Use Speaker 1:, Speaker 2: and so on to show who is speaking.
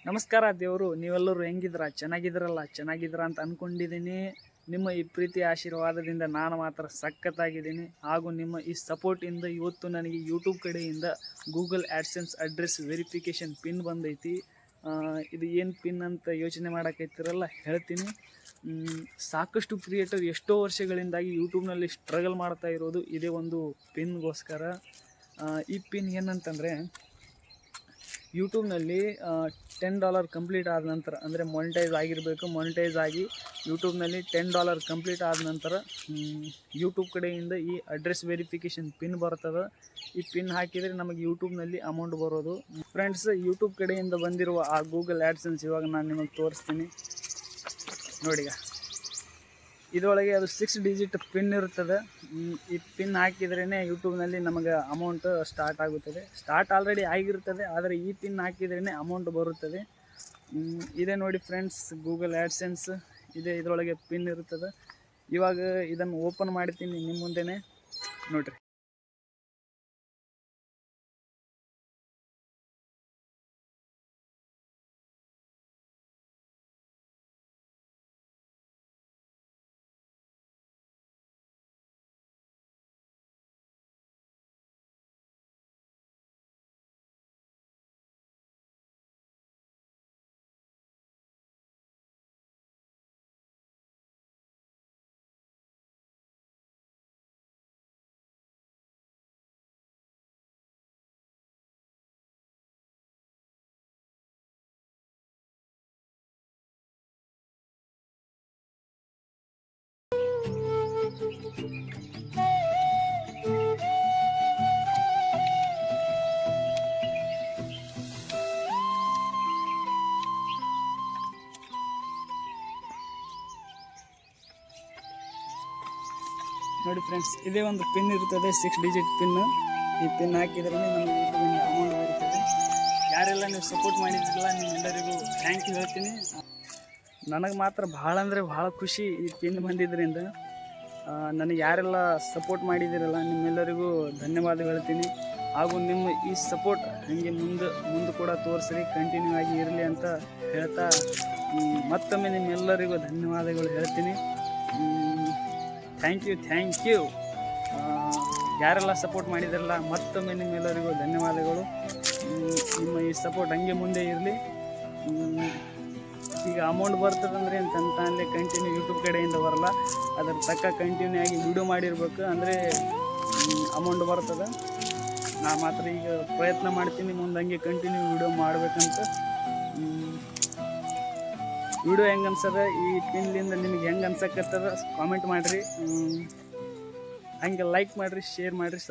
Speaker 1: ನಮಸ್ಕಾರ ದೇವರು, ನೀವೆಲ್ಲರೂ ಹೆಂಗಿದ್ರ? ಚೆನ್ನಾಗಿದ್ರಲ್ಲ ಅಂತ ಅಂದ್ಕೊಂಡಿದ್ದೀನಿ. ನಿಮ್ಮ ಈ ಪ್ರೀತಿ ಆಶೀರ್ವಾದದಿಂದ ನಾನು ಮಾತ್ರ ಸಖತ್ತಾಗಿದ್ದೀನಿ. ಹಾಗೂ ನಿಮ್ಮ ಈ ಸಪೋರ್ಟಿಂದ ಇವತ್ತು ನನಗೆ ಯೂಟ್ಯೂಬ್ ಕಡೆಯಿಂದ Google AdSense address verification pin ಬಂದೈತಿ. ಇದು ಏನು ಪಿನ್ ಅಂತ ಯೋಚನೆ ಮಾಡೋಕ್ಕೈತಿರಲ್ಲ, ಹೇಳ್ತೀನಿ. ಸಾಕಷ್ಟು ಕ್ರಿಯೇಟರ್ ಎಷ್ಟೋ ವರ್ಷಗಳಿಂದಾಗಿ ಯೂಟ್ಯೂಬ್ನಲ್ಲಿ ಸ್ಟ್ರಗಲ್ ಮಾಡ್ತಾ ಇರೋದು ಇದೇ ಒಂದು ಪಿನ್ಗೋಸ್ಕರ. ಈ ಪಿನ್ ಏನಂತಂದರೆ, ಯೂಟ್ಯೂಬ್ನಲ್ಲಿ $10 ಕಂಪ್ಲೀಟ್ ಆದ ನಂತರ, ಅಂದರೆ ಮೊನಿಟೈಸ್ ಆಗಿರಬೇಕು. ಮೊನಿಟೈಸ್ ಆಗಿ ಯೂಟ್ಯೂಬ್ನಲ್ಲಿ $10 ಕಂಪ್ಲೀಟ್ ಆದ ನಂತರ ಯೂಟ್ಯೂಬ್ ಕಡೆಯಿಂದ ಈ ಅಡ್ರೆಸ್ ವೆರಿಫಿಕೇಷನ್ ಪಿನ್ ಬರ್ತದೆ. ಈ ಪಿನ್ ಹಾಕಿದರೆ ನಮಗೆ ಯೂಟ್ಯೂಬ್ನಲ್ಲಿ ಅಮೌಂಟ್ ಬರೋದು. ಫ್ರೆಂಡ್ಸ್, ಯೂಟ್ಯೂಬ್ ಕಡೆಯಿಂದ ಬಂದಿರುವ ಆ ಗೂಗಲ್ ಆ್ಯಡ್ಸೆನ್ಸ್ ಇವಾಗ ನಾನು ನಿಮಗೆ ತೋರಿಸ್ತೀನಿ ನೋಡಿ. ಇದರೊಳಗೆ ಅದು 6 ಡಿಜಿಟ್ ಪಿನ್ ಇರುತ್ತದೆ. ಈ ಪಿನ್ ಹಾಕಿದ್ರೇ ಯೂಟ್ಯೂಬ್ನಲ್ಲಿ ನಮಗೆ ಅಮೌಂಟ್ ಸ್ಟಾರ್ಟ್ ಆಗುತ್ತದೆ. ಸ್ಟಾರ್ಟ್ ಆಲ್ರೆಡಿ ಆಗಿರುತ್ತದೆ, ಆದರೆ ಈ ಪಿನ್ ಹಾಕಿದ್ರೇ ಅಮೌಂಟ್ ಬರುತ್ತದೆ. ಇದೇ ನೋಡಿ ಫ್ರೆಂಡ್ಸ್, ಗೂಗಲ್ ಆ್ಯಡ್ಸೆನ್ಸ್ ಇದೆ. ಇದರೊಳಗೆ ಪಿನ್ ಇರುತ್ತದೆ. ಇವಾಗ ಇದನ್ನು ಓಪನ್ ಮಾಡ್ತೀನಿ ನಿಮ್ಮ ಮುಂದೆನೇ ನೋಡಿರಿ. ನೋಡಿ ಫ್ರೆಂಡ್ಸ್, ಇದೇ ಒಂದು ಪಿನ್ ಇರ್ತದೆ, 6 ಡಿಜಿಟ್ ಪಿನ್. ಈ ಪಿನ್ ಹಾಕಿದ್ರೆ ನಮಗೆ ಯೂಟ್ಯೂಬಿಂದ ಅಮೌಂಟ್ ಬರುತ್ತದೆ. ಯಾರೆಲ್ಲ ನೀವು ಸಪೋರ್ಟ್ ಮಾಡಿದ್ರಲ್ಲ, ನಿಮ್ಮೆಲ್ಲರಿಗೂ ಥ್ಯಾಂಕ್ ಯು ಹೇಳ್ತೀನಿ. ನನಗೆ ಮಾತ್ರ ಭಾಳ ಅಂದರೆ ಭಾಳ ಖುಷಿ ಈ ಪಿನ್ ಬಂದಿದ್ದರಿಂದ. ನನಗೆ ಯಾರೆಲ್ಲ ಸಪೋರ್ಟ್ ಮಾಡಿದ್ದೀರಲ್ಲ, ನಿಮ್ಮೆಲ್ಲರಿಗೂ ಧನ್ಯವಾದ ಹೇಳ್ತೀನಿ. ಹಾಗೂ ನಿಮ್ಮ ಈ ಸಪೋರ್ಟ್ ಹಾಗೆ ಮುಂದೆ ಕೂಡ ತೋರಿಸ್ರಿ, ಕಂಟಿನ್ಯೂ ಆಗಿ ಇರಲಿ ಅಂತ ಹೇಳ್ತಾ ಮತ್ತೊಮ್ಮೆ ನಿಮ್ಮೆಲ್ಲರಿಗೂ ಧನ್ಯವಾದಗಳು ಹೇಳ್ತೀನಿ. Thank you. ಯಾರೆಲ್ಲ ಸಪೋರ್ಟ್ ಮಾಡಿದ್ರಲ್ಲ, ಮತ್ತೊಮ್ಮೆ ನಿಮ್ಮೆಲ್ಲರಿಗೂ ಧನ್ಯವಾದಗಳು. ನಿಮ್ಮ ಈ ಸಪೋರ್ಟ್ ಹಂಗೆ ಮುಂದೆ ಇರಲಿ. ಈಗ ಅಮೌಂಟ್ ಬರ್ತದಂದರೆ ಅಂತಂತಂದರೆ ಕಂಟಿನ್ಯೂ ಯೂಟ್ಯೂಬ್ ಕಡೆಯಿಂದ ಬರಲ್ಲ, ಅದ್ರ ತಕ್ಕ ಕಂಟಿನ್ಯೂ ಆಗಿ ವಿಡಿಯೋ ಮಾಡಿರ್ಬೇಕು, ಅಂದರೆ ಅಮೌಂಟ್ ಬರ್ತದೆ. ನಾ ಮಾತ್ರ ಈಗ ಪ್ರಯತ್ನ ಮಾಡ್ತೀನಿ ಮುಂದೆ ಹಂಗೆ ಕಂಟಿನ್ಯೂ ವಿಡಿಯೋ ಮಾಡಬೇಕಂತ. ವಿಡಿಯೋ ಹೆಂಗೆ ಅನ್ಸದ, ಈ ಪಿನ್ಲಿಂದ ನಿಮಗೆ ಹೆಂಗೆ ಅನ್ಸಕತ್ತದ ಕಾಮೆಂಟ್ ಮಾಡಿರಿ. ಹಂಗೆ ಲೈಕ್ ಮಾಡಿರಿ, ಶೇರ್ ಮಾಡಿರಿ,